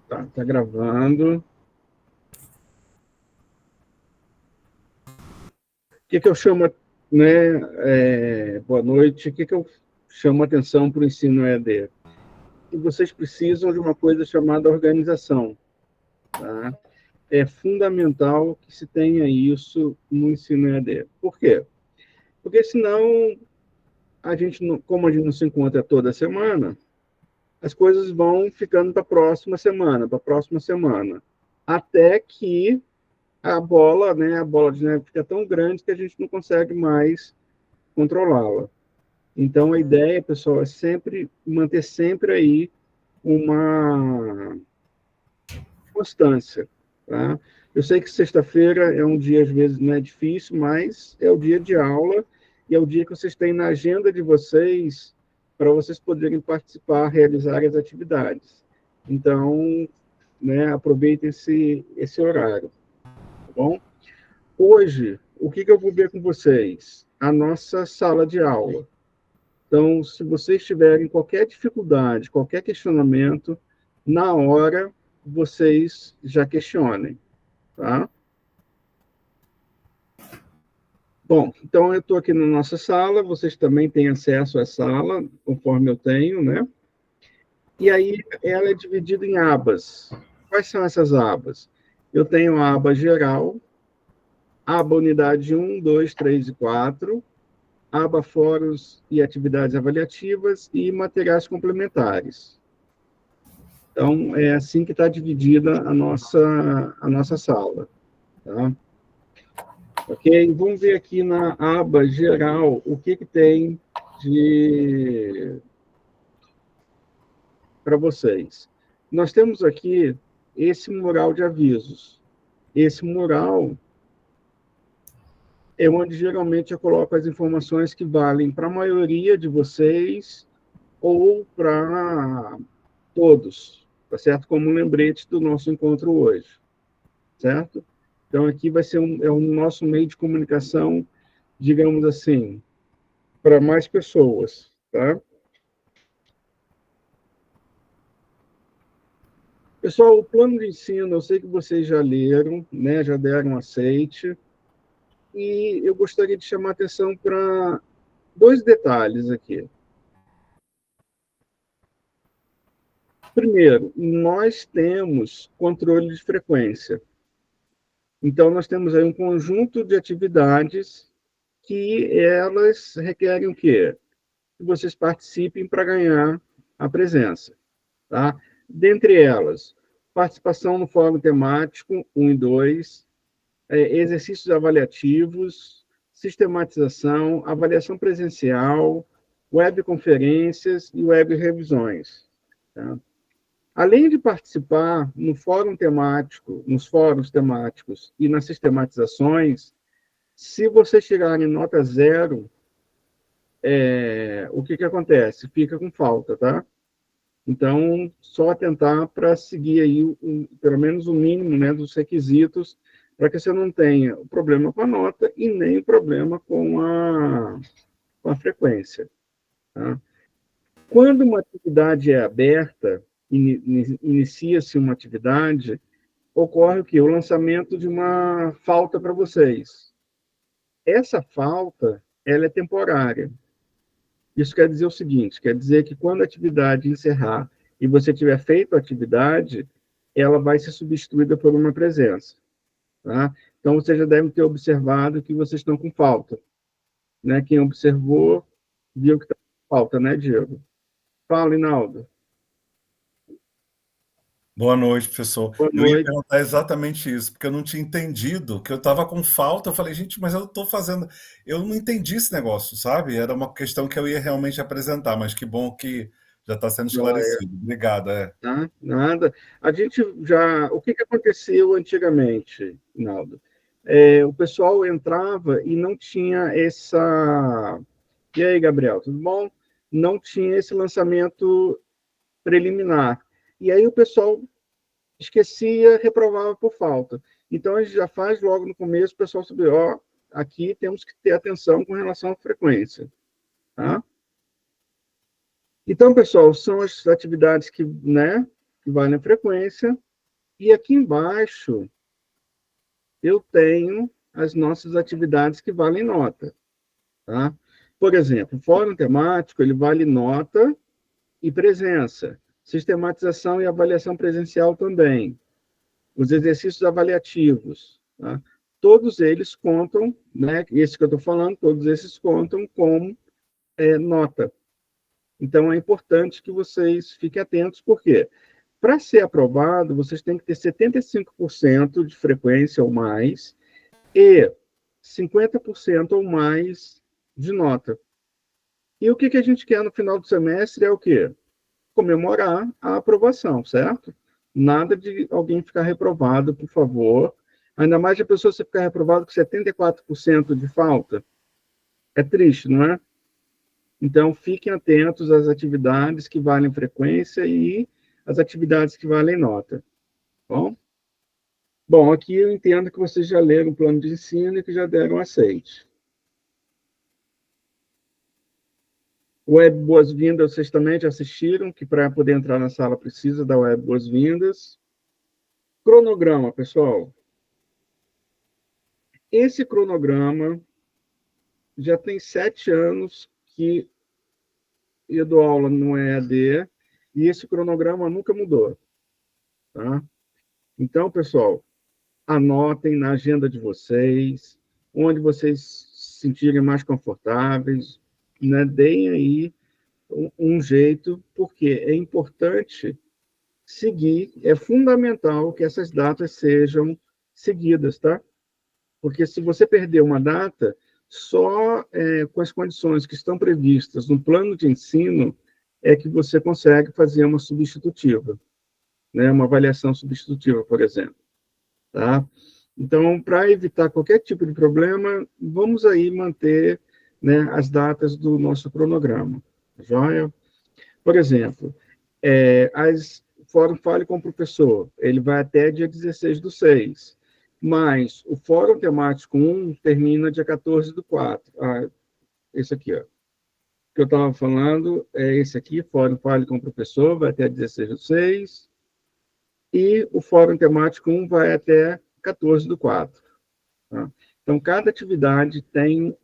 Tá gravando. O que eu chamo, né? Boa noite. O que eu chamo a atenção para o ensino EAD? Que vocês precisam de uma coisa chamada organização, tá? É fundamental que se tenha isso no ensino EAD. Por quê? Porque senão como a gente não se encontra toda semana, as coisas vão ficando para a próxima semana, até que a bola de neve fica tão grande que a gente não consegue mais controlá-la. Então, a ideia, pessoal, é sempre manter sempre aí uma constância, tá? Eu sei que sexta-feira é um dia, às vezes, não é difícil, mas é o dia de aula e é o dia que vocês têm na agenda de vocês para vocês poderem participar, realizar as atividades. Então, né, aproveitem esse horário, tá bom? Hoje, o que eu vou ver com vocês? A nossa sala de aula. Então, se vocês tiverem qualquer dificuldade, qualquer questionamento, na hora vocês já questionem, tá? Bom, então eu estou aqui na nossa sala, vocês também têm acesso à sala, conforme eu tenho, né? E aí ela é dividida em abas. Quais são essas abas? Eu tenho a aba geral, aba unidade 1, 2, 3 e 4, aba fóruns e atividades avaliativas e materiais complementares. Então, é assim que está dividida a nossa sala. Tá? Ok? Vamos ver aqui na aba geral o que tem para vocês. Nós temos aqui esse mural de avisos. Esse mural é onde geralmente eu coloco as informações que valem para a maioria de vocês ou para todos, tá certo? Como um lembrete do nosso encontro hoje, certo? Então, aqui vai ser o nosso meio de comunicação, digamos assim, para mais pessoas, tá? Pessoal, o plano de ensino, eu sei que vocês já leram, né? Já deram um aceite, e eu gostaria de chamar a atenção para dois detalhes aqui. Primeiro, nós temos controle de frequência. Então, nós temos aí um conjunto de atividades que elas requerem o quê? Que vocês participem para ganhar a presença. Tá? Dentre elas, participação no fórum temático 1 e 2, exercícios avaliativos, sistematização, avaliação presencial, webconferências e web revisões. Tá? Além de participar no fórum temático, nos fóruns temáticos e nas sistematizações, se você chegar em nota zero, o que acontece? Fica com falta, tá? Então, só atentar para seguir aí, pelo menos o mínimo, né, dos requisitos, para que você não tenha o problema com a nota e nem o problema com a frequência. Tá? Quando uma atividade é aberta, inicia-se uma atividade, ocorre o quê? O lançamento de uma falta para vocês. Essa falta, ela é temporária. Isso quer dizer o seguinte, quer dizer que quando a atividade encerrar e você tiver feito a atividade, ela vai ser substituída por uma presença. Tá? Então, vocês já devem ter observado que vocês estão com falta. Né? Quem observou, viu que está com falta, né, Diego? Fala, Inaldo. Boa noite, professor. Boa Eu ia noite. perguntar exatamente isso, porque eu não tinha entendido, que eu estava com falta. Eu falei, gente, mas eu estou fazendo. Eu não entendi esse negócio, sabe? Era uma questão que eu ia realmente apresentar, mas que bom que já está sendo Joia. esclarecido. Obrigado. Tá? Nada. A gente já... O que aconteceu antigamente, Inaldo? O pessoal entrava e não tinha essa... E aí, Gabriel, tudo bom? Não tinha esse lançamento preliminar. E aí o pessoal esquecia, reprovava por falta. Então, a gente já faz logo no começo, o pessoal saber, ó, aqui temos que ter atenção com relação à frequência. Tá? Então, pessoal, são as atividades que, né? que valem a frequência, e aqui embaixo eu tenho as nossas atividades que valem nota, tá? Por exemplo, o fórum temático, ele vale nota e presença. Sistematização e avaliação presencial também. Os exercícios avaliativos, tá? Todos eles contam, né? Esse que eu estou falando, todos esses contam como nota. Então, é importante que vocês fiquem atentos, porque para ser aprovado, vocês têm que ter 75% de frequência ou mais e 50% ou mais de nota. E o que a gente quer no final do semestre é o quê? Comemorar a aprovação, certo? Nada de alguém ficar reprovado, por favor. Ainda mais de a pessoa ficar reprovada com 74% de falta. É triste, não é? Então, fiquem atentos às atividades que valem frequência e às atividades que valem nota. Bom? Bom, aqui eu entendo que vocês já leram o plano de ensino e que já deram aceite. Web Boas-Vindas, vocês também já assistiram, que para poder entrar na sala precisa da Web Boas-Vindas. Cronograma, pessoal. Esse cronograma já tem 7 anos que eu dou aula no EAD, e esse cronograma nunca mudou. Tá? Então, pessoal, anotem na agenda de vocês, onde vocês se sentirem mais confortáveis, né? Deem aí um jeito, porque é importante seguir, é fundamental que essas datas sejam seguidas, tá? Porque se você perder uma data, só com as condições que estão previstas no plano de ensino é que você consegue fazer uma substitutiva, né? Uma avaliação substitutiva, por exemplo. Tá? Então, para evitar qualquer tipo de problema, vamos aí manter, né, as datas do nosso cronograma. Joia? Por exemplo, o Fórum Fale com o Professor, ele vai até dia 16/6, mas o Fórum Temático 1 termina dia 14/4. Esse aqui, ó. Que eu estava falando é esse aqui, Fórum Fale com o Professor, vai até 16/6, e o Fórum Temático 1 vai até 14/4. Tá? Então, cada atividade tem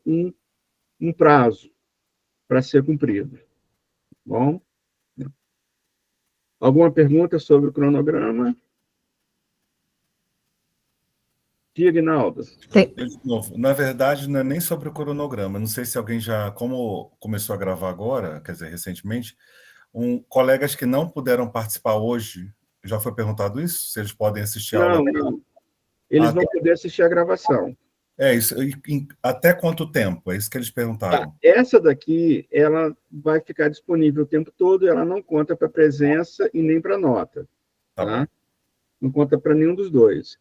um prazo para ser cumprido. Bom? Alguma pergunta sobre o cronograma? Diagnaldo. De novo, na verdade, não é nem sobre o cronograma. Não sei se alguém já, como começou a gravar agora, quer dizer, recentemente, colegas que não puderam participar hoje, já foi perguntado isso? Se eles podem assistir a aula? Não. Eles vão poder assistir a gravação. Isso. Até quanto tempo? É isso que eles perguntaram. Essa daqui, ela vai ficar disponível o tempo todo, ela não conta para presença e nem para nota. Tá? Não conta para nenhum dos dois.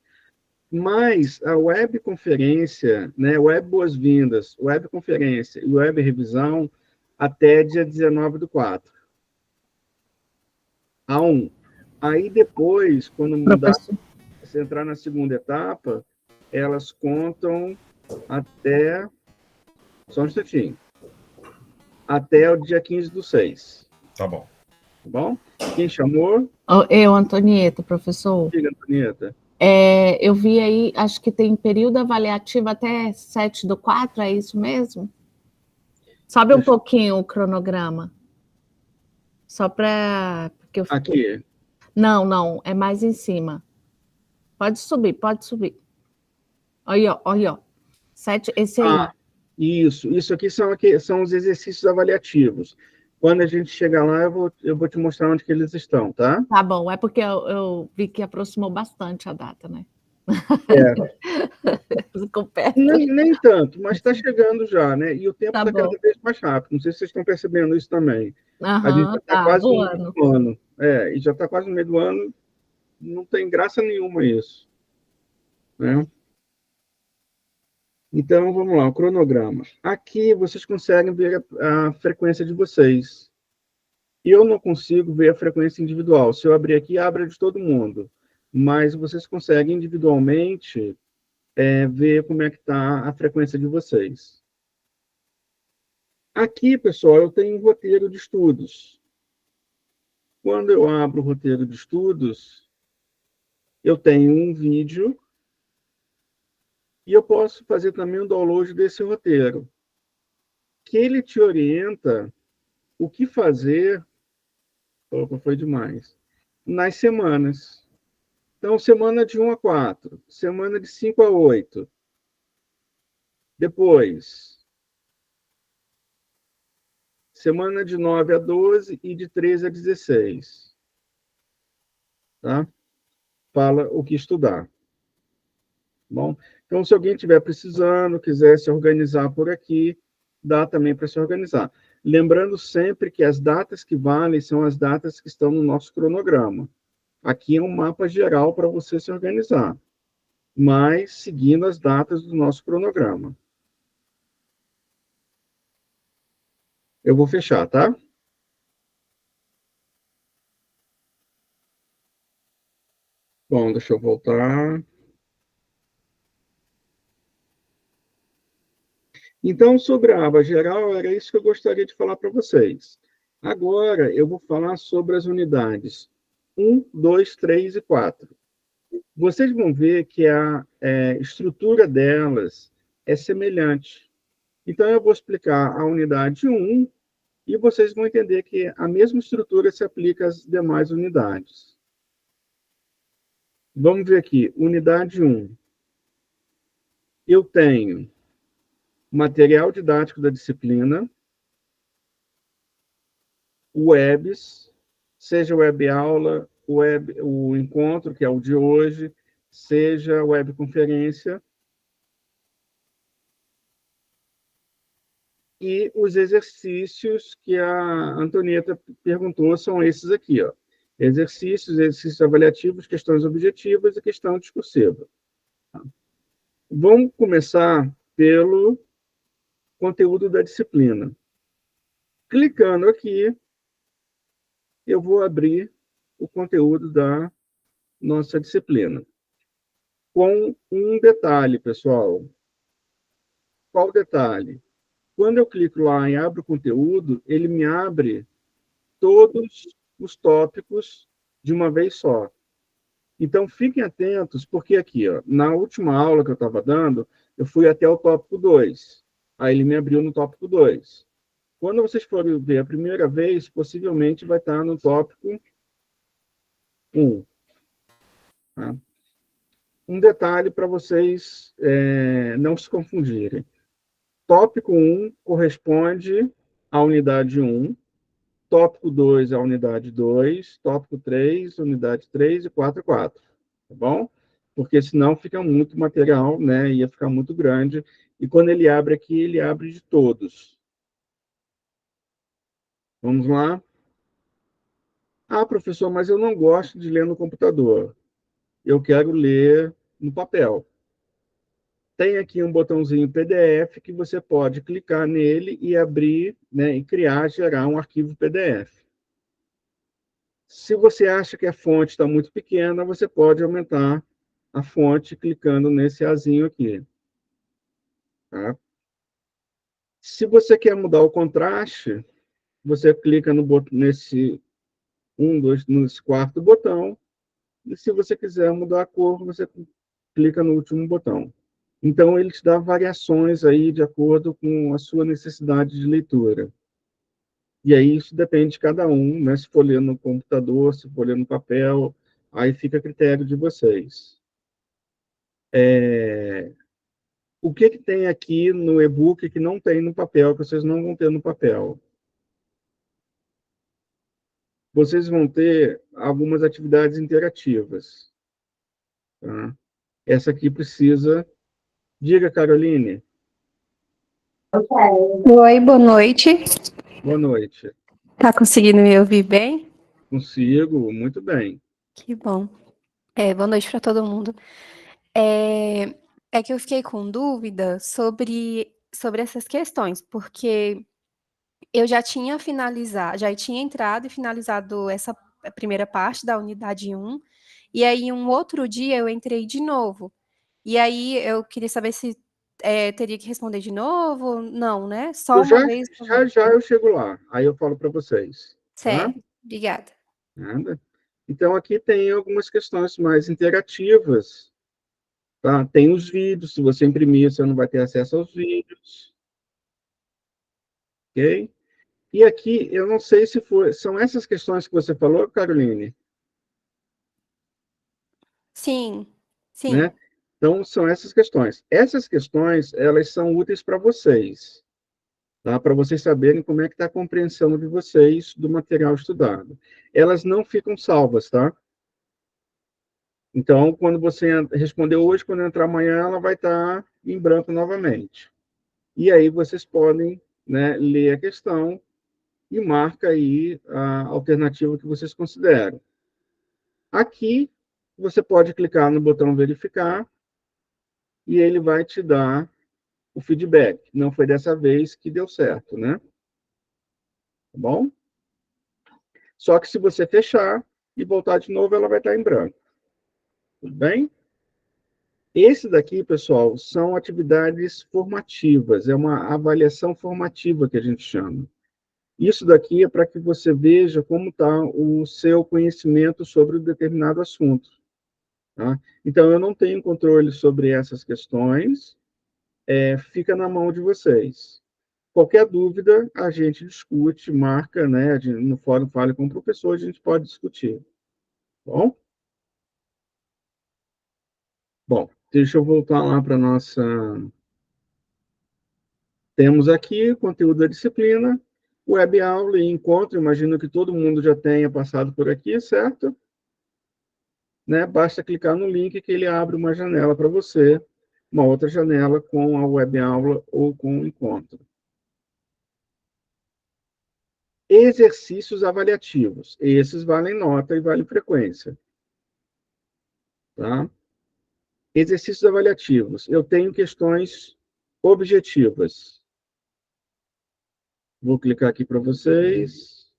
Mas a webconferência, né, web boas-vindas, webconferência e web revisão, até dia 19/4. Aí depois, quando mudar, se entrar na segunda etapa, elas contam até... Só um instantinho. Até o dia 15/6. Tá bom. Tá bom? Quem chamou? Eu, Antonieta, professor. Diga, Antonieta. Eu vi aí, acho que tem período avaliativo até 7/4, é isso mesmo? Sobe um pouquinho o cronograma. Só para... Aqui. Não, é mais em cima. Pode subir. Olha, ó. 7, esse aí. Isso aqui são os exercícios avaliativos. Quando a gente chegar lá, eu vou te mostrar onde que eles estão, tá? Tá bom, é porque eu vi que aproximou bastante a data, né? Ficou perto. Nem tanto, mas está chegando já, né? E o tempo está cada vez mais rápido. Não sei se vocês estão percebendo isso também. A gente já está quase no meio do ano. E já está quase no meio do ano. Não tem graça nenhuma isso. Né? Então, vamos lá, o cronograma. Aqui vocês conseguem ver a frequência de vocês. Eu não consigo ver a frequência individual. Se eu abrir aqui, abre de todo mundo. Mas vocês conseguem individualmente ver como é que está a frequência de vocês. Aqui, pessoal, eu tenho um roteiro de estudos. Quando eu abro o roteiro de estudos, eu tenho um vídeo e eu posso fazer também o download desse roteiro, que ele te orienta o que fazer, opa, foi demais, nas semanas. Então, semana de 1 a 4, semana de 5 a 8. Depois, semana de 9 a 12 e de 13 a 16. Tá? Fala o que estudar. Bom, então, se alguém estiver precisando, quiser se organizar por aqui, dá também para se organizar. Lembrando sempre que as datas que valem são as datas que estão no nosso cronograma. Aqui é um mapa geral para você se organizar, mas seguindo as datas do nosso cronograma. Eu vou fechar, tá? Bom, deixa eu voltar. Então, sobre a aba geral, era isso que eu gostaria de falar para vocês. Agora, eu vou falar sobre as unidades 1, 2, 3 e 4. Vocês vão ver que a estrutura delas é semelhante. Então, eu vou explicar a unidade 1 e vocês vão entender que a mesma estrutura se aplica às demais unidades. Vamos ver aqui, unidade 1. Eu tenho material didático da disciplina, webs, seja web aula, o encontro, que é o de hoje, seja webconferência, e os exercícios que a Antonieta perguntou são esses aqui, ó. Exercícios avaliativos, questões objetivas e questão discursiva. Vamos começar pelo conteúdo da disciplina. Clicando aqui, eu vou abrir o conteúdo da nossa disciplina. Com um detalhe, pessoal. Qual detalhe? Quando eu clico lá em Abre o Conteúdo, ele me abre todos os tópicos de uma vez só. Então, fiquem atentos, porque aqui, ó, na última aula que eu estava dando, eu fui até o tópico 2. Aí ele me abriu no tópico 2. Quando vocês forem ver a primeira vez, possivelmente vai estar no tópico 1. Tá? Um detalhe para vocês não se confundirem. Tópico 1 corresponde à unidade 1, tópico 2 à unidade 2, tópico 3, unidade 3 e 4, 4. Tá bom? Porque senão fica muito material, né? Ia ficar muito grande. E quando ele abre aqui, ele abre de todos. Vamos lá? Ah, professor, mas eu não gosto de ler no computador. Eu quero ler no papel. Tem aqui um botãozinho PDF que você pode clicar nele e abrir, né, e gerar um arquivo PDF. Se você acha que a fonte está muito pequena, você pode aumentar a fonte clicando nesse azinho aqui. Tá? Se você quer mudar o contraste, você clica nesse nesse quarto botão, e se você quiser mudar a cor, você clica no último botão. Então, ele te dá variações aí de acordo com a sua necessidade de leitura. E aí, isso depende de cada um, né? Se for ler no computador, se for ler no papel, aí fica a critério de vocês. O que tem aqui no e-book que não tem no papel, que vocês não vão ter no papel? Vocês vão ter algumas atividades interativas. Tá? Essa aqui precisa... Diga, Caroline. Oi, boa noite. Boa noite. Tá conseguindo me ouvir bem? Consigo, muito bem. Que bom. Boa noite para todo mundo. É que eu fiquei com dúvida sobre essas questões, porque eu já tinha entrado e finalizado essa primeira parte da unidade 1, e aí um outro dia eu entrei de novo. E aí eu queria saber se teria que responder de novo. Não, né? Só uma vez. Já eu chego lá, aí eu falo para vocês. Tá? Certo, obrigada. Nada. Então, aqui tem algumas questões mais interativas, tá? Tem os vídeos, se você imprimir, você não vai ter acesso aos vídeos, ok? E aqui, eu não sei se são essas questões que você falou, Caroline? Sim, sim. Né? Então, são essas questões. Essas questões, elas são úteis para vocês, tá? Para vocês saberem como é que está a compreensão de vocês do material estudado. Elas não ficam salvas, tá? Então, quando você respondeu hoje, quando entrar amanhã, ela vai estar em branco novamente. E aí vocês podem, né, ler a questão e marca aí a alternativa que vocês consideram. Aqui, você pode clicar no botão verificar e ele vai te dar o feedback. Não foi dessa vez que deu certo, né? Tá bom? Só que se você fechar e voltar de novo, ela vai estar em branco. Tudo bem? Esse daqui, pessoal, são atividades formativas, é uma avaliação formativa que a gente chama. Isso daqui é para que você veja como está o seu conhecimento sobre um determinado assunto. Tá? Então, eu não tenho controle sobre essas questões, fica na mão de vocês. Qualquer dúvida, a gente discute, marca, né? No fórum Fale com o Professor, a gente pode discutir. Bom? Bom, deixa eu voltar lá para a nossa... Temos aqui conteúdo da disciplina, web aula e encontro. Imagino que todo mundo já tenha passado por aqui, certo? Né? Basta clicar no link que ele abre uma janela para você, uma outra janela com a web aula ou com o encontro. Exercícios avaliativos. Esses valem nota e valem frequência. Tá? Exercícios avaliativos. Eu tenho questões objetivas. Vou clicar aqui para vocês.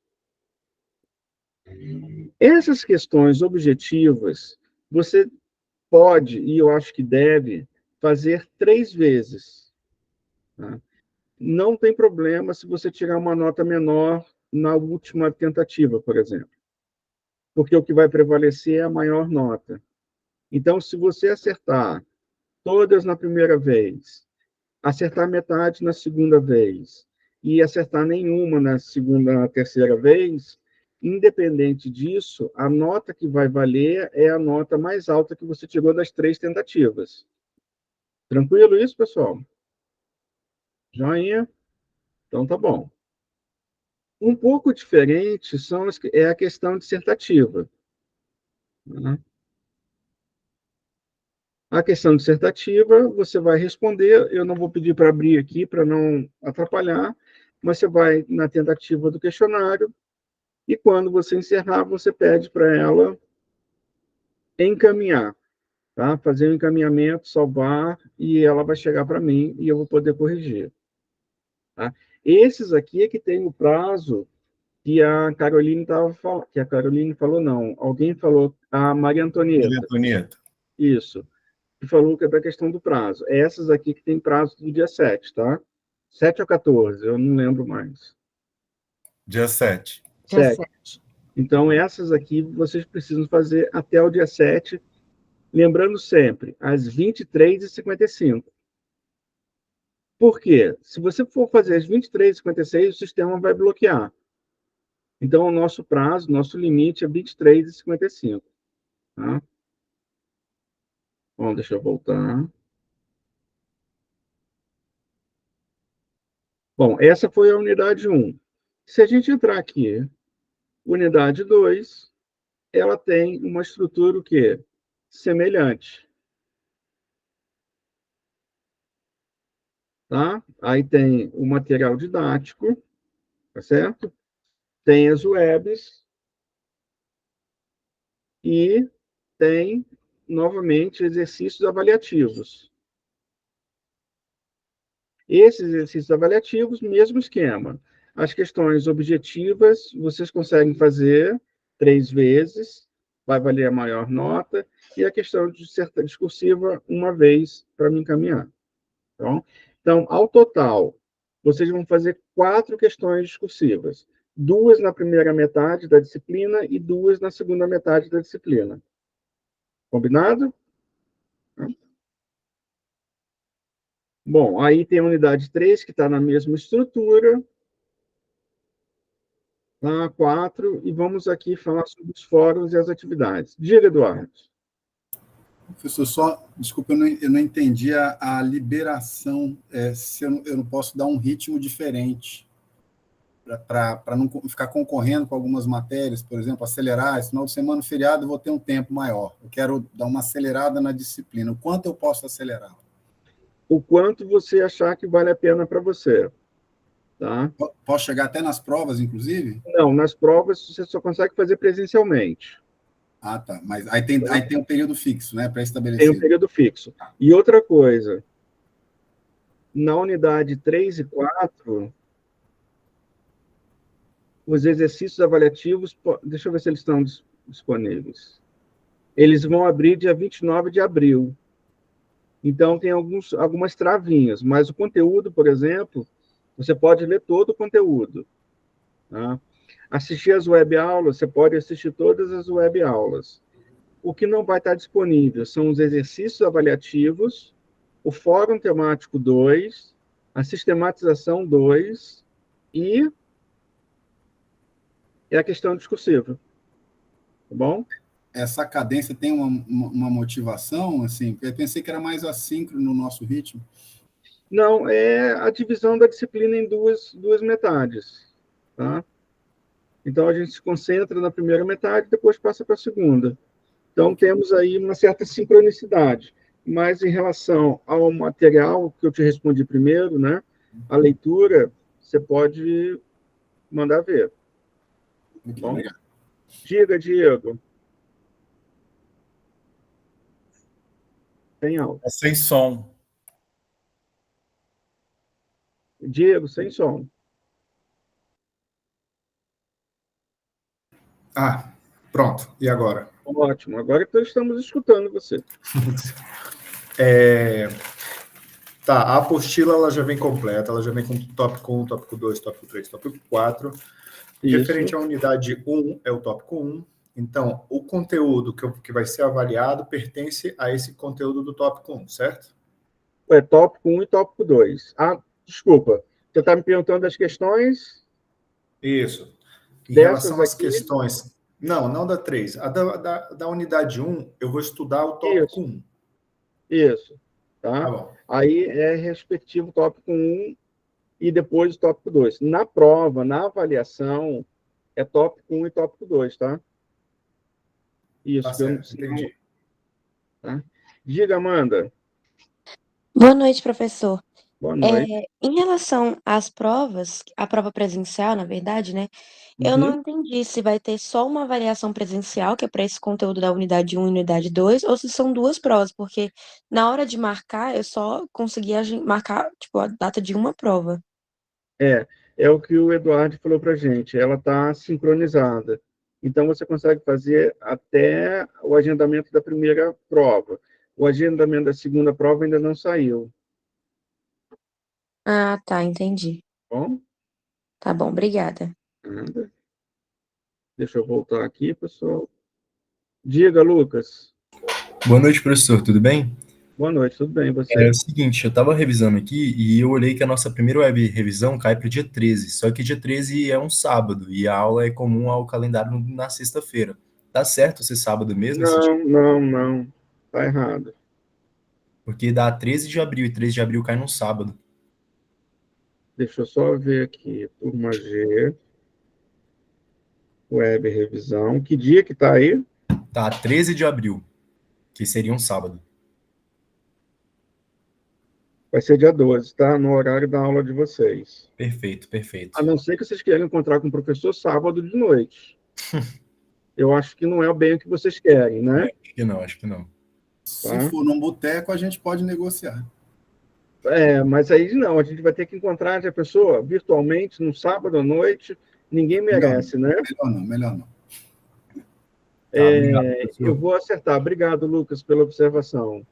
Essas questões objetivas, você pode, e eu acho que deve, fazer 3 vezes. Tá? Não tem problema se você tirar uma nota menor na última tentativa, por exemplo. Porque o que vai prevalecer é a maior nota. Então, se você acertar todas na primeira vez, acertar metade na segunda vez e acertar nenhuma na segunda, na terceira vez, independente disso, a nota que vai valer é a nota mais alta que você tirou das 3 tentativas. Tranquilo isso, pessoal? Joinha? Então tá bom. Um pouco diferente é a questão dissertativa. Né? A questão dissertativa, você vai responder, eu não vou pedir para abrir aqui, para não atrapalhar, mas você vai na tentativa do questionário, e quando você encerrar, você pede para ela encaminhar, tá? Fazer um encaminhamento, salvar, e ela vai chegar para mim e eu vou poder corrigir. Tá? Esses aqui é que tem o prazo que a Caroline que a Caroline falou, não, alguém falou, a Maria Antonieta. Maria Antonieta. Isso. Que falou que é da questão do prazo. É essas aqui que tem prazo do dia 7, tá? 7 ou 14, eu não lembro mais. Dia 7. Dia 7. 7. Então, essas aqui vocês precisam fazer até o dia 7, lembrando sempre, às 23h55. Por quê? Se você for fazer às 23h56, o sistema vai bloquear. Então, o nosso prazo, nosso limite é 23h55. Tá? Bom, deixa eu voltar. Bom, essa foi a unidade 1. Se a gente entrar aqui, unidade 2, ela tem uma estrutura o quê? Semelhante. Tá? Aí tem o material didático, tá certo? Tem as webs e tem, novamente, exercícios avaliativos. Esses exercícios avaliativos, mesmo esquema. As questões objetivas, vocês conseguem fazer 3 vezes, vai valer a maior nota, e a questão discursiva, uma vez, para me encaminhar. Então, ao total, vocês vão fazer 4 questões discursivas. 2 na primeira metade da disciplina e 2 na segunda metade da disciplina. Combinado? Bom, aí tem a unidade 3, que está na mesma estrutura, a 4, e vamos aqui falar sobre os fóruns e as atividades. Diga, Eduardo. Professor, desculpa, eu não entendi a liberação, se eu não posso dar um ritmo diferente, para não ficar concorrendo com algumas matérias, por exemplo, acelerar, esse final de semana, feriado, eu vou ter um tempo maior. Eu quero dar uma acelerada na disciplina. O quanto eu posso acelerar? O quanto você achar que vale a pena para você. Tá? Posso chegar até nas provas, inclusive? Não, nas provas você só consegue fazer presencialmente. Ah, tá. Mas aí tem um período fixo, né, pré-estabelecido. Tem um período fixo. E outra coisa, na unidade 3 e 4, os exercícios avaliativos, deixa eu ver se eles estão disponíveis. Eles vão abrir dia 29 de abril. Então, tem algumas travinhas, mas o conteúdo, por exemplo, você pode ler todo o conteúdo. Tá? Assistir as web-aulas, você pode assistir todas as web-aulas. O que não vai estar disponível são os exercícios avaliativos, o Fórum Temático 2, a Sistematização 2 e a questão discursiva. Tá bom? Essa cadência tem uma motivação, assim? Eu pensei que era mais assíncrono no nosso ritmo. Não, é a divisão da disciplina em duas metades. Tá? Então, a gente se concentra na primeira metade e depois passa para a segunda. Então, temos aí uma certa sincronicidade. Mas, em relação ao material que eu te respondi primeiro, né, a leitura, você pode mandar ver. Muito bom? obrigado. Diga, Diego. Sem áudio. Sem som. Diego, sem som. Ah, pronto. E agora? Ótimo. Agora que estamos escutando você. Tá, a apostila ela já vem completa, ela já vem com tópico 1, tópico 2, tópico 3, tópico 4. Isso. Referente à unidade 1, é o tópico 1. Então, o conteúdo que vai ser avaliado pertence a esse conteúdo do tópico 1, certo? É tópico 1 e tópico 2. Ah, desculpa. Você está me perguntando das questões? Isso. Em Dessas relação às aqui? questões... Não da 3. A da unidade 1, eu vou estudar o tópico 1. Isso. Tá? Tá bom. Aí é respectivo tópico 1 e depois o tópico 2. Na prova, na avaliação, é tópico 1 e tópico 2, tá? Isso. Tá certo, entendi. Tá? Diga, Amanda. Boa noite, professor. Boa noite. Em relação às provas, a prova presencial, na verdade, né? Eu não entendi se vai ter só uma avaliação presencial, que é para esse conteúdo da unidade 1 e unidade 2, ou se são duas provas, porque na hora de marcar, eu só conseguia marcar, tipo, a data de uma prova. É o que o Eduardo falou para a gente. Ela está sincronizada. Então, você consegue fazer até o agendamento da primeira prova. O agendamento da segunda prova ainda não saiu. Ah, tá, entendi. Bom? Tá bom, obrigada. Nada. Deixa eu voltar aqui, pessoal. Diga, Lucas. Boa noite, professor, tudo bem? Boa noite, tudo bem, você? É o seguinte, eu estava revisando aqui e eu olhei que a nossa primeira web revisão cai para o dia 13, só que dia 13 é um sábado e a aula é comum ao calendário na sexta-feira. Tá certo ser sábado mesmo? Não. Tá errado. Porque dá 13 de abril e 13 de abril cai num sábado. Deixa eu só ver aqui. Turma G. Web revisão. Que dia que tá aí? Tá, 13 de abril, que seria um sábado. Vai ser dia 12, tá? No horário da aula de vocês. Perfeito. A não ser que vocês queiram encontrar com o professor sábado de noite. Eu acho que não é bem o que vocês querem, né? Acho que não. Se for num boteco, a gente pode negociar. Mas aí não, a gente vai ter que encontrar a pessoa virtualmente no sábado à noite. Ninguém merece, né? Melhor não. Tá, obrigado, eu vou acertar. Obrigado, Lucas, pela observação.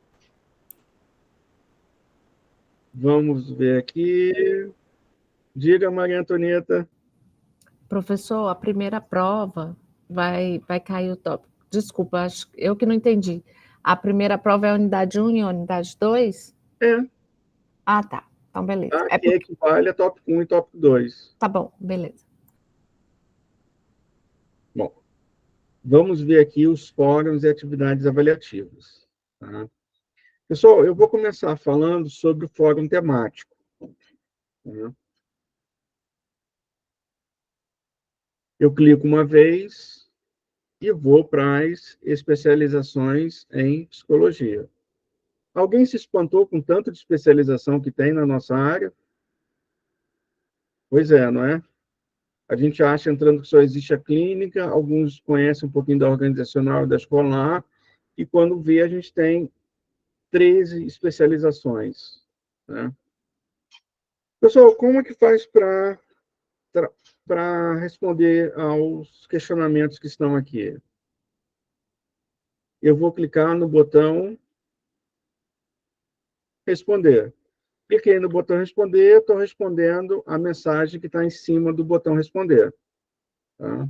Vamos ver aqui. Diga, Maria Antonieta. Professor, a primeira prova vai cair o tópico. Desculpa, eu que não entendi. A primeira prova é a unidade 1 e a unidade 2? É. Ah, tá. Então, beleza. Tá? Que equivale a tópico 1 e tópico 2. Tá bom, beleza. Bom, vamos ver aqui os fóruns e atividades avaliativas. Tá? Pessoal, eu vou começar falando sobre o fórum temático. Tá? Eu clico uma vez e vou para as especializações em psicologia. Alguém se espantou com tanto de especialização que tem na nossa área? Pois é, não é? A gente acha, entrando, que só existe a clínica, alguns conhecem um pouquinho da organizacional e da escolar, e quando vê, a gente tem 13 especializações. Né? Pessoal, como é que faz para responder aos questionamentos que estão aqui? Eu vou clicar no botão responder. Cliquei no botão responder, estou respondendo a mensagem que está em cima do botão responder. Tá?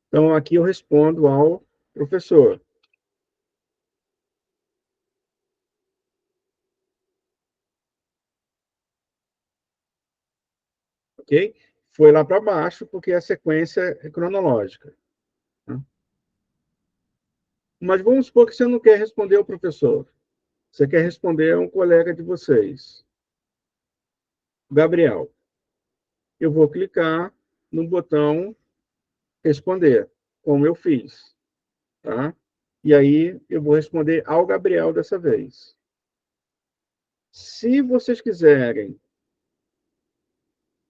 Então, aqui eu respondo ao professor. Ok? Foi lá para baixo, porque a sequência é cronológica. Tá? Mas vamos supor que você não quer responder ao professor. Você quer responder a um colega de vocês. Gabriel. Eu vou clicar no botão responder, como eu fiz. Tá? E aí, eu vou responder ao Gabriel dessa vez. Se vocês quiserem,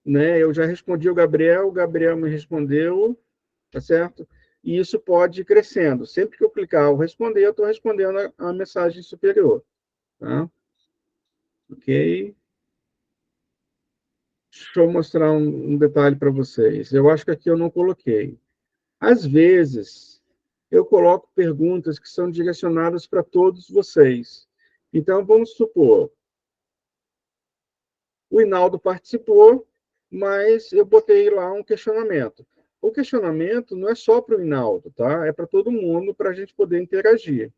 né, eu já respondi ao Gabriel, o Gabriel me respondeu, tá certo? E isso pode ir crescendo. Sempre que eu clicar o responder, eu estou respondendo a mensagem superior. Tá? Ok? Deixa eu mostrar um detalhe para vocês. Eu acho que aqui eu não coloquei. Às vezes, eu coloco perguntas que são direcionadas para todos vocês. Então, vamos supor, o Hinaldo participou, mas eu botei lá um questionamento. O questionamento não é só para o Hinaldo, tá? É para todo mundo, para a gente poder interagir.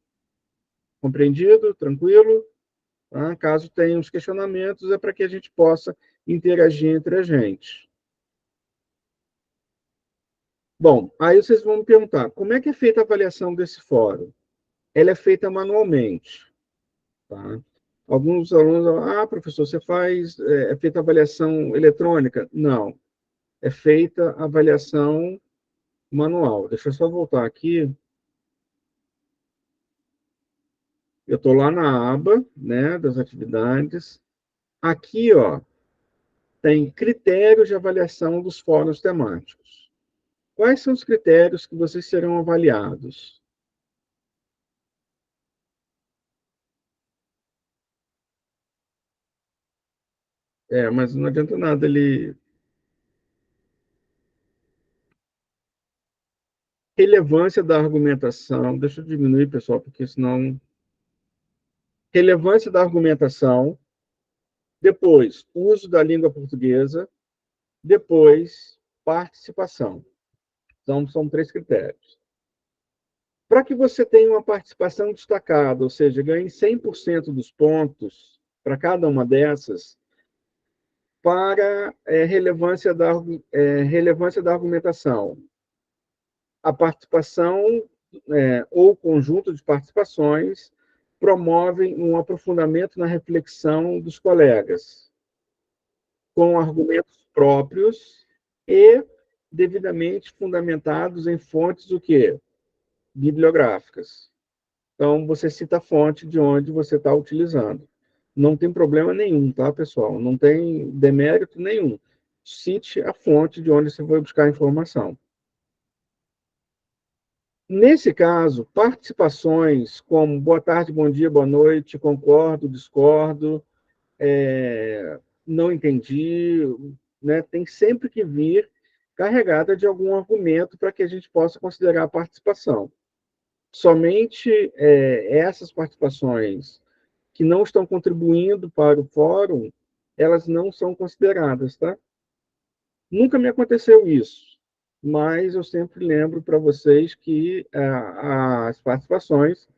Compreendido? Tranquilo? Tá? Caso tenha uns questionamentos, é para que a gente possa interagir entre a gente. Bom, aí vocês vão me perguntar, como é que é feita a avaliação desse fórum? Ela é feita manualmente. Tá? Alguns alunos falam, professor, você faz, é feita avaliação eletrônica? Não, é feita avaliação manual. Deixa eu só voltar aqui. Eu estou lá na aba, né, das atividades. Aqui, ó, tem critérios de avaliação dos fóruns temáticos. Quais são os critérios que vocês serão avaliados? Mas não adianta nada ele... Relevância da argumentação. Deixa eu diminuir, pessoal, porque senão... Relevância da argumentação. Depois, uso da língua portuguesa. Depois, participação. Então, são 3 critérios. Para que você tenha uma participação destacada, ou seja, ganhe 100% dos pontos para cada uma dessas, para relevância da argumentação. A participação ou conjunto de participações promovem um aprofundamento na reflexão dos colegas, com argumentos próprios e devidamente fundamentados em fontes o quê? Bibliográficas. Então, você cita a fonte de onde você está utilizando. Não tem problema nenhum, tá, pessoal? Não tem demérito nenhum. Cite a fonte de onde você foi buscar a informação. Nesse caso, participações como boa tarde, bom dia, boa noite, concordo, discordo, não entendi, né, tem sempre que vir carregada de algum argumento para que a gente possa considerar a participação. Somente essas participações que não estão contribuindo para o fórum, elas não são consideradas, tá? Nunca me aconteceu isso. mas eu sempre lembro para vocês que as participações,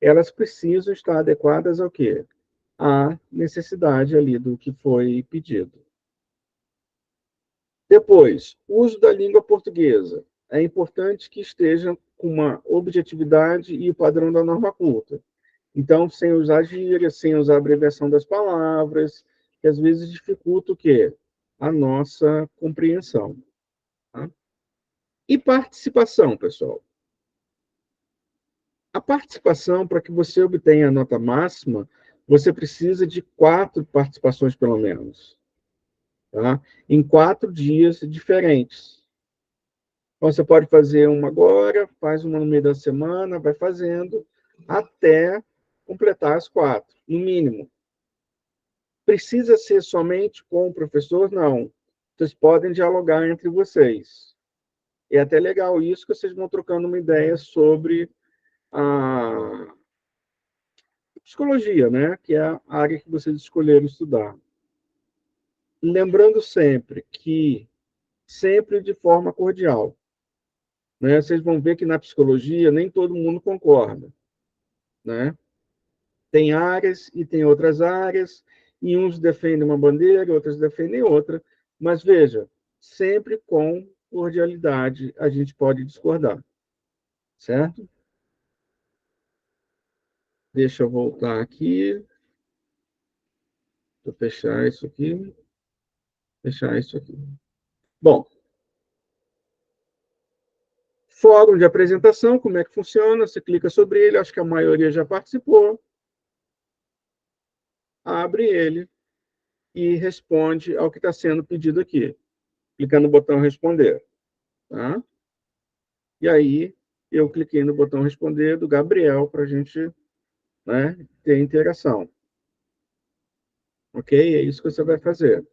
elas precisam estar adequadas ao quê? À necessidade ali do que foi pedido. Depois, uso da língua portuguesa. É importante que esteja com uma objetividade e o padrão da norma culta. Então, sem usar gíria, sem usar abreviação das palavras, que às vezes dificulta o quê? A nossa compreensão. Tá? E participação, pessoal. A participação, para que você obtenha a nota máxima, você precisa de 4 participações, pelo menos. Tá? Em 4 dias diferentes. Então, você pode fazer uma agora, faz uma no meio da semana, vai fazendo, até completar as 4, no mínimo. Precisa ser somente com o professor? Não. Vocês podem dialogar entre vocês. É até legal isso, que vocês vão trocando uma ideia sobre a psicologia, né? Que é a área que vocês escolheram estudar. Lembrando sempre de forma cordial. Né? Vocês vão ver que na psicologia nem todo mundo concorda. Né? Tem áreas e tem outras áreas, e uns defendem uma bandeira, outros defendem outra, mas veja, sempre com cordialidade a gente pode discordar, certo? Deixa eu voltar aqui, vou fechar isso aqui, fechar isso aqui. Bom, fórum de apresentação, como é que funciona? Você clica sobre ele, acho que a maioria já participou, abre ele e responde ao que está sendo pedido aqui, clicando no botão responder, tá? E aí, eu cliquei no botão responder do Gabriel para a gente, né, ter interação. Ok? É isso que você vai fazer.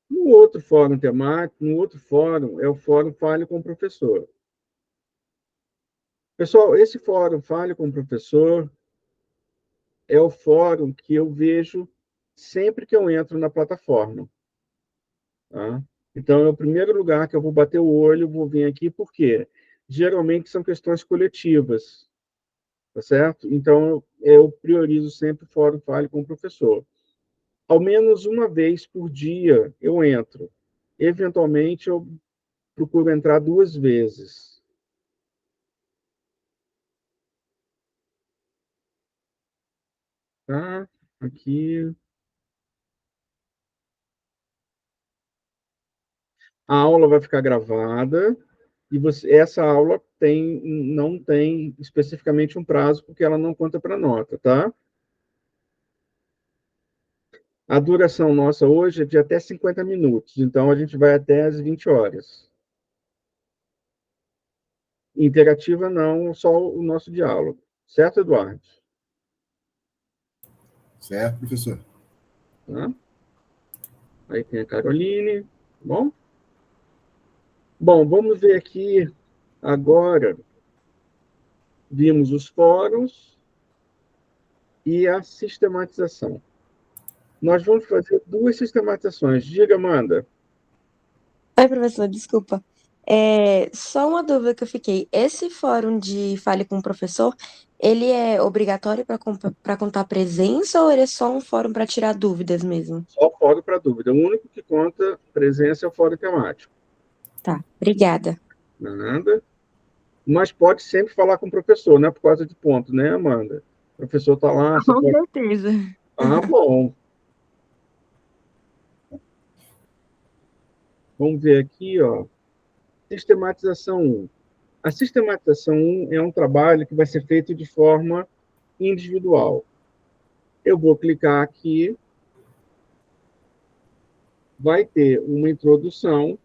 No outro fórum temático, no outro fórum, é o fórum Fale com o Professor. Pessoal, esse fórum Fale com o Professor é o fórum que eu vejo sempre que eu entro na plataforma. Tá? Então, é o primeiro lugar que eu vou bater o olho, vou vir aqui, por quê? Geralmente são questões coletivas. Tá certo? Então, eu priorizo sempre o fórum Fale com o Professor. Ao menos uma vez por dia eu entro. Eventualmente, eu procuro entrar 2 vezes. Tá? Aqui. A aula vai ficar gravada e essa aula não tem especificamente um prazo, porque ela não conta para nota, tá? A duração nossa hoje é de até 50 minutos, então a gente vai até às 20 horas. Interativa não, só o nosso diálogo. Certo, Eduardo? Certo, professor? Tá? Aí tem a Caroline, tá bom? Bom, vamos ver aqui agora. Vimos os fóruns e a sistematização. Nós vamos fazer 2 sistematizações. Diga, Amanda. Oi, professor, desculpa. Só uma dúvida que eu fiquei. Esse fórum de Fale com o Professor, ele é obrigatório para contar presença ou ele é só um fórum para tirar dúvidas mesmo? Só fórum para dúvida. O único que conta presença é o fórum temático. Tá, obrigada. Nada. Mas pode sempre falar com o professor, não é por causa de ponto, né, Amanda? O professor está lá, você Com pode... certeza. Ah, bom. Vamos ver aqui, ó. Sistematização 1. A sistematização 1 é um trabalho que vai ser feito de forma individual. Eu vou clicar aqui, vai ter uma introdução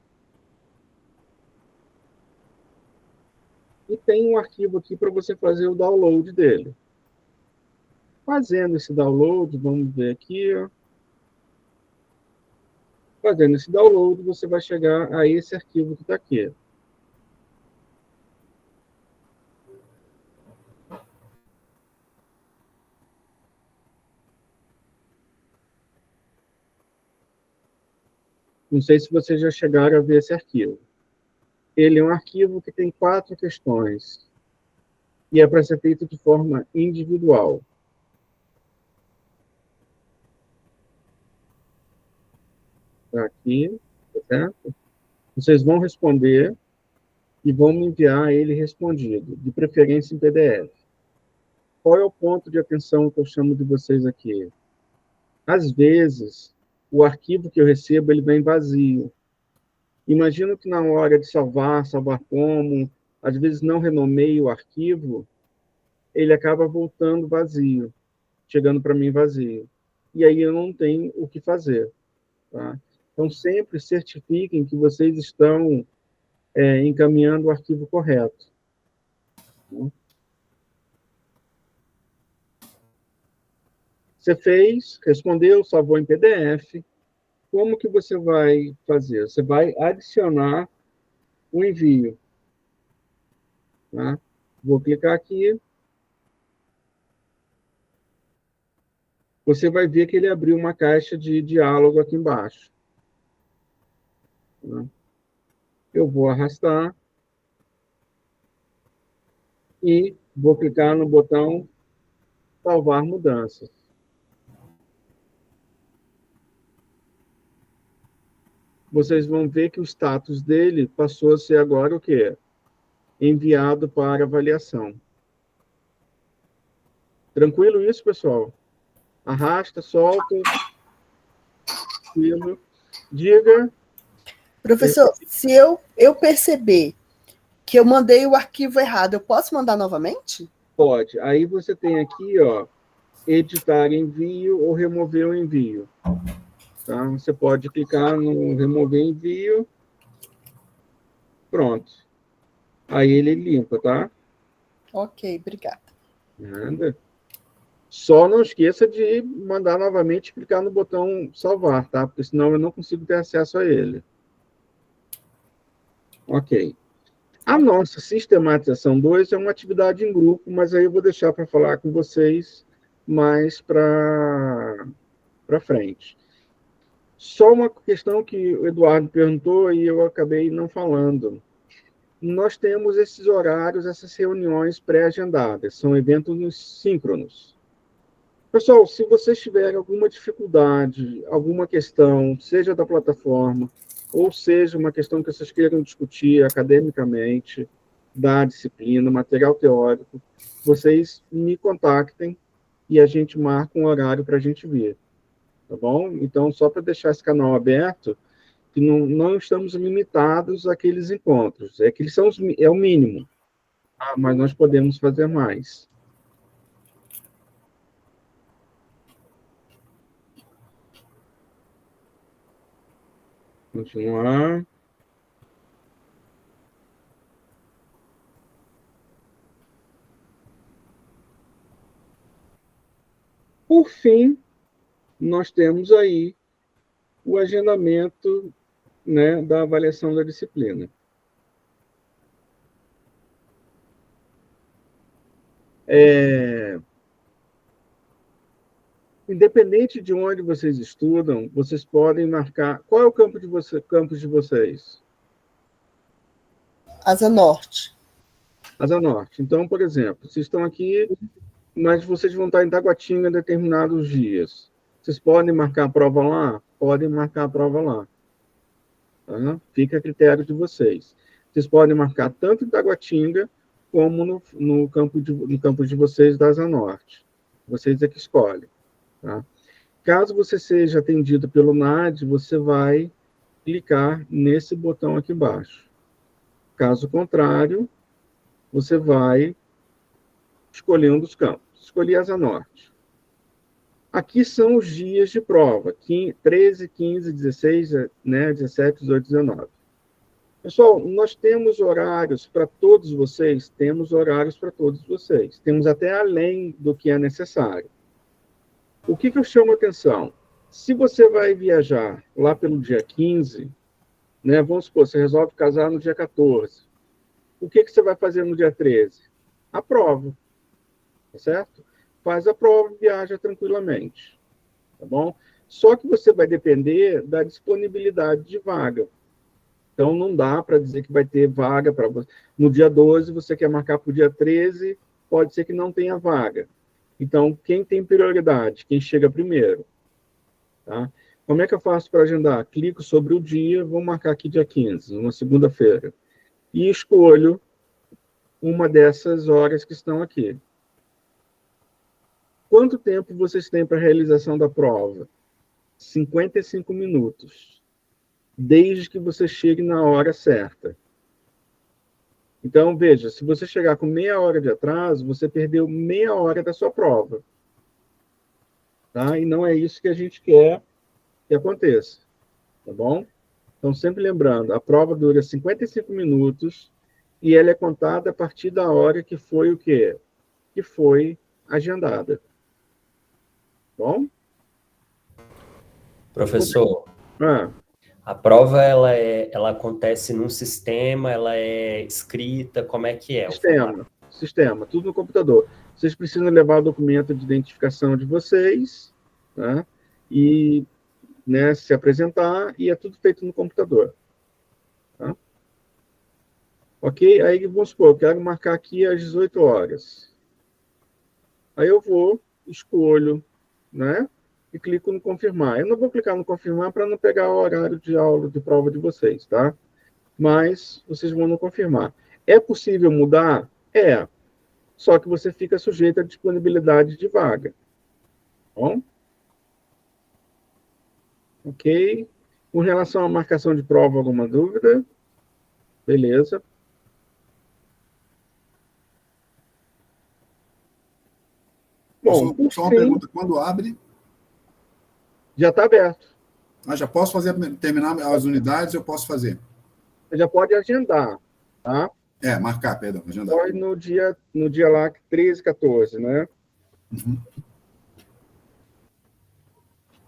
e tem um arquivo aqui para você fazer o download dele. Fazendo esse download, vamos ver aqui, ó. Fazendo esse download, você vai chegar a esse arquivo que está aqui. Não sei se vocês já chegaram a ver esse arquivo. Ele é um arquivo que tem 4 questões e é para ser feito de forma individual. Tá aqui, tá certo? Vocês vão responder e vão me enviar ele respondido, de preferência em PDF. Qual é o ponto de atenção que eu chamo de vocês aqui? Às vezes, o arquivo que eu recebo, ele vem vazio. Imagino que na hora de salvar como, às vezes não renomeio o arquivo, ele acaba voltando vazio, chegando para mim vazio. E aí eu não tenho o que fazer. Tá? Então, sempre certifiquem que vocês estão encaminhando o arquivo correto. Você fez, respondeu, salvou em PDF. Como que você vai fazer? Você vai adicionar o envio. Tá? Vou clicar aqui. Você vai ver que ele abriu uma caixa de diálogo aqui embaixo. Tá? Eu vou arrastar e vou clicar no botão salvar mudanças. Vocês vão ver que o status dele passou a ser agora o quê? Enviado para avaliação. Tranquilo isso, pessoal? Arrasta, solta. Tranquilo. Diga. Professor, se eu perceber que eu mandei o arquivo errado, eu posso mandar novamente? Pode. Aí você tem aqui, ó, editar envio ou remover o envio. Tá? Você pode clicar no remover envio. Pronto. Aí ele limpa, tá? Ok, obrigada. Nada. Só não esqueça de mandar novamente e clicar no botão salvar, tá? Porque senão eu não consigo ter acesso a ele. Ok. A nossa sistematização 2 é uma atividade em grupo, mas aí eu vou deixar para falar com vocês mais para frente. Só uma questão que o Eduardo perguntou e eu acabei não falando. Nós temos esses horários, essas reuniões pré-agendadas, são eventos síncronos. Pessoal, se vocês tiverem alguma dificuldade, alguma questão, seja da plataforma, ou seja uma questão que vocês queiram discutir academicamente, da disciplina, material teórico, vocês me contactem e a gente marca um horário para a gente ver. Tá bom? Então, só para deixar esse canal aberto, que não estamos limitados àqueles encontros. É que eles são é o mínimo, tá? Mas nós podemos fazer mais. Continuar. Por fim, nós temos aí o agendamento, né, da avaliação da disciplina. Independente de onde vocês estudam, vocês podem marcar... Qual é o campus de vocês? Asa Norte. Asa Norte. Então, por exemplo, vocês estão aqui, mas vocês vão estar em Taguatinga em determinados dias. Vocês podem marcar a prova lá? Podem marcar a prova lá. Tá? Fica a critério de vocês. Vocês podem marcar tanto em Taguatinga como no campus de vocês da Asa Norte. Vocês é que escolhem. Tá? Caso você seja atendido pelo NAD, você vai clicar nesse botão aqui embaixo. Caso contrário, você vai escolher um dos campos. Escolhi Asa Norte. Aqui são os dias de prova, 13, 15, 16, né, 17, 18, 19. Pessoal, nós temos horários para todos vocês? Temos horários para todos vocês. Temos até além do que é necessário. O que eu chamo a atenção? Se você vai viajar lá pelo dia 15, né, vamos supor, você resolve casar no dia 14. O que você vai fazer no dia 13? A prova. Tá certo? Faz a prova e viaja tranquilamente. Tá bom? Só que você vai depender da disponibilidade de vaga. Então, não dá para dizer que vai ter vaga para você. No dia 12, você quer marcar para o dia 13, pode ser que não tenha vaga. Então, quem tem prioridade? Quem chega primeiro. Tá? Como é que eu faço para agendar? Clico sobre o dia, vou marcar aqui dia 15, uma segunda-feira. E escolho uma dessas horas que estão aqui. Quanto tempo vocês têm para a realização da prova? 55 minutos. Desde que você chegue na hora certa. Então, veja, se você chegar com meia hora de atraso, você perdeu meia hora da sua prova. Tá? E não é isso que a gente quer que aconteça. Tá bom? Então, sempre lembrando, a prova dura 55 minutos e ela é contada a partir da hora que foi o quê? Que foi agendada. Bom? Professor, Ah, a prova ela acontece num sistema, ela é escrita, como é que é? Sistema, tudo no computador. Vocês precisam levar o documento de identificação de vocês, tá? E, né, se apresentar, e é tudo feito no computador. Tá? Ok? Aí, vamos supor, eu quero marcar aqui às 18 horas. Aí eu vou, escolho, né? E clico no confirmar. Eu não vou clicar no confirmar para não pegar o horário de aula, de prova de vocês, tá? Mas vocês vão no confirmar. É possível mudar? É. Só que você fica sujeito à disponibilidade de vaga. Bom? Ok. Com relação à marcação de prova, alguma dúvida? Beleza. Bom, só uma pergunta. Quando abre? Já está aberto. Já posso terminar as unidades, eu posso fazer? Você já pode agendar, tá? Marcar, perdão, agendar. Pode no dia lá 13, 14, né? Uhum.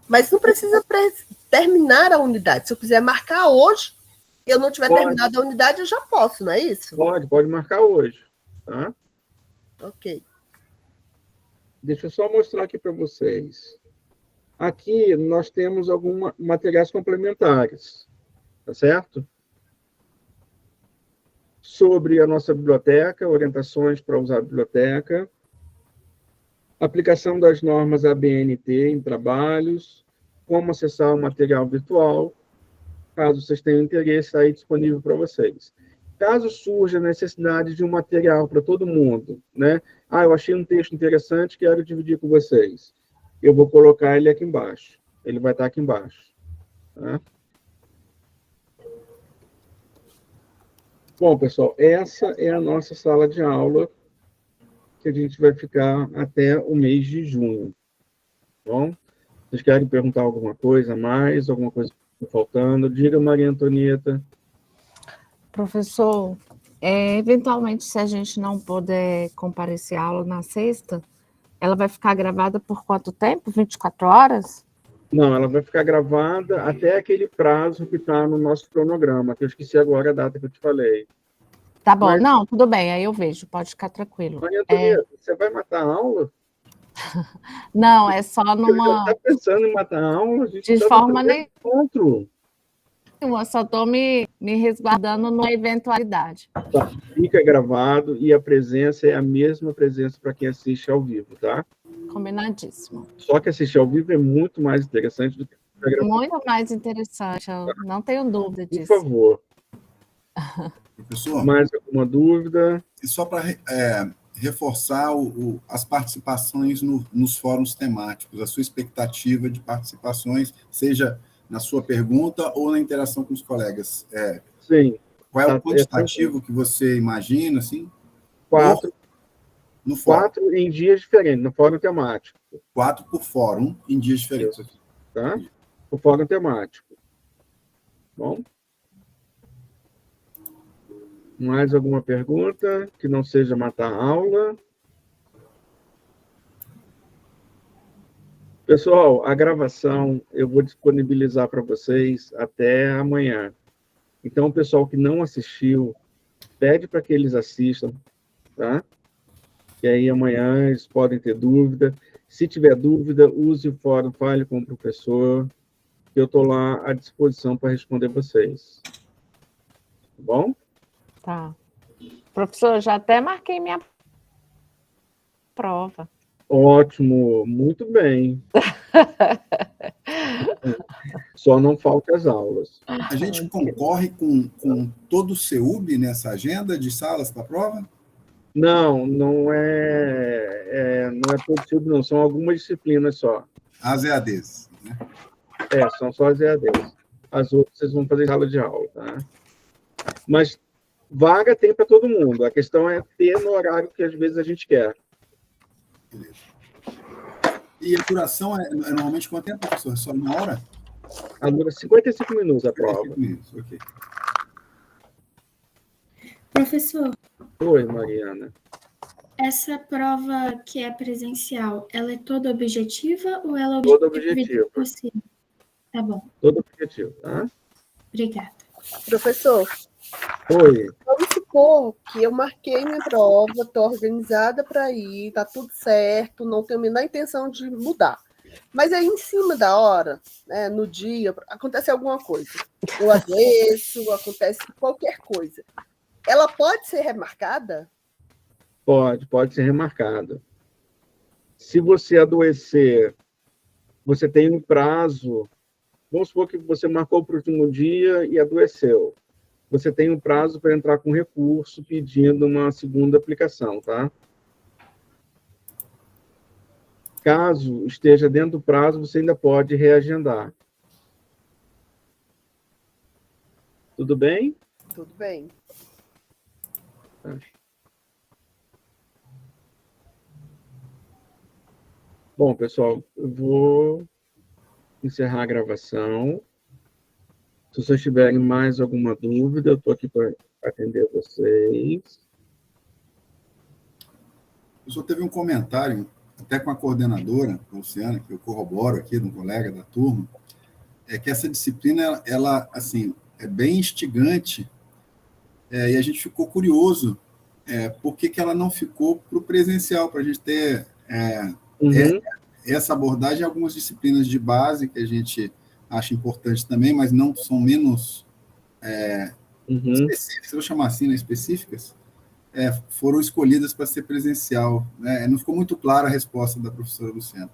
Mas não precisa terminar a unidade. Se eu quiser marcar hoje, e eu não tiver terminado a unidade, eu já posso, não é isso? Pode marcar hoje, tá? Ok. Deixa eu só mostrar aqui para vocês. Aqui nós temos alguns materiais complementares, tá certo? Sobre a nossa biblioteca, orientações para usar a biblioteca, aplicação das normas ABNT em trabalhos, como acessar o material virtual, caso vocês tenham interesse, está aí disponível para vocês. Caso surja a necessidade de um material para todo mundo, né? Eu achei um texto interessante, quero dividir com vocês. Eu vou colocar ele aqui embaixo. Ele vai estar aqui embaixo. Tá? Bom, pessoal, essa é a nossa sala de aula que a gente vai ficar até o mês de junho. Bom, vocês querem perguntar alguma coisa a mais? Alguma coisa que está faltando? Diga, Maria Antonieta. Professor, eventualmente, se a gente não puder comparecer à aula na sexta, ela vai ficar gravada por quanto tempo? 24 horas? Não, ela vai ficar gravada até aquele prazo que está no nosso cronograma, que eu esqueci agora a data que eu te falei. Tá bom, não, tudo bem, aí eu vejo, pode ficar tranquilo. Maria Antonieta, você vai matar a aula? Não, é só numa... Você está pensando em matar a aula? A gente de forma nenhuma. Eu só estou me resguardando numa eventualidade. Tá, fica gravado e a presença é a mesma presença para quem assiste ao vivo, tá? Combinadíssimo. Só que assistir ao vivo é muito mais interessante do que gravado. Muito mais interessante, eu não tenho dúvida disso. Por favor. Professor, mais alguma dúvida? E só para reforçar as participações nos fóruns temáticos, a sua expectativa de participações, seja na sua pergunta ou na interação com os colegas. Sim. Qual é o quantitativo que você imagina, assim? 4. No fórum. 4 em dias diferentes, no fórum temático. 4 por fórum, em dias diferentes. Isso, tá? O fórum temático. Bom? Mais alguma pergunta que não seja matar a aula? Pessoal, a gravação eu vou disponibilizar para vocês até amanhã. Então, o pessoal que não assistiu, pede para que eles assistam, tá? E aí amanhã eles podem ter dúvida. Se tiver dúvida, use o fórum, fale com o professor, eu estou lá à disposição para responder vocês. Tá bom? Tá. Professor, já até marquei minha prova. Ótimo, muito bem. Só não falta as aulas. A gente concorre com todo o CEUB nessa agenda de salas para a prova? Não, não é todo tipo, não. São algumas disciplinas só. As EADs, né? São só as EADs. As outras vocês vão fazer sala de aula, tá? Mas vaga tem para todo mundo. A questão é ter no horário que às vezes a gente quer. Beleza. E a duração é normalmente quanto tempo, professor? Só 1 hora? A dura 55 minutos a prova. 55 minutos, ok. Professor, Oi, Mariana. essa prova que é presencial, ela é toda objetiva ou ela é Toda objetiva? objetiva. Tá bom, Todo objetivo, tá? obrigada. Professor, Oi. vamos supor que eu marquei minha prova, estou organizada para ir, está tudo certo, não tenho a menor intenção de mudar. Mas aí, em cima da hora, né, no dia, acontece alguma coisa. Eu adoeço, acontece qualquer coisa. Ela pode ser remarcada? Pode ser remarcada. Se você adoecer, você tem um prazo. Vamos supor que você marcou para o último dia e adoeceu. Você tem um prazo para entrar com recurso pedindo uma segunda aplicação, tá? Caso esteja dentro do prazo, você ainda pode reagendar. Tudo bem? Tudo bem. Tá. Bom, pessoal, eu vou encerrar a gravação. Se vocês tiverem mais alguma dúvida, eu estou aqui para atender vocês. O senhor teve um comentário, até com a coordenadora, a Luciana, que eu corroboro aqui, de um colega da turma, é que essa disciplina, ela, assim, é bem instigante, e a gente ficou curioso por que ela não ficou para o presencial, para a gente ter essa abordagem em algumas disciplinas de base, que a gente acha importante também, mas não são menos específicas, vou chamar assim, né, específicas, foram escolhidas para ser presencial. Né? Não ficou muito clara a resposta da professora Luciana.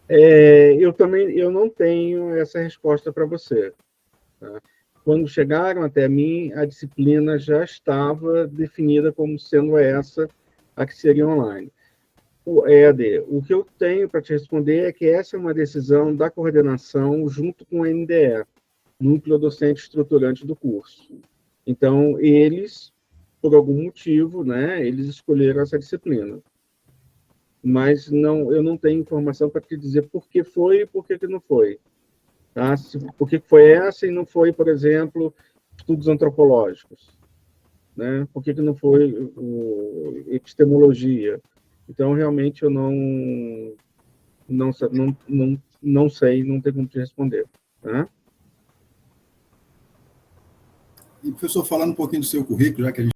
Eu não tenho essa resposta para você. Tá? Quando chegaram até mim, a disciplina já estava definida como sendo essa, a que seria online. O EAD. O que eu tenho para te responder é que essa é uma decisão da coordenação junto com o NDE, Núcleo Docente Estruturante do curso. Então, eles, por algum motivo, né, eles escolheram essa disciplina. Mas eu não tenho informação para te dizer por que foi e por que não foi. Tá? Por que foi essa e não foi, por exemplo, estudos antropológicos? Né? Por que não foi epistemologia? Então, realmente, eu não sei, não tenho como te responder. Tá? E, professor, falando um pouquinho do seu currículo, já que a gente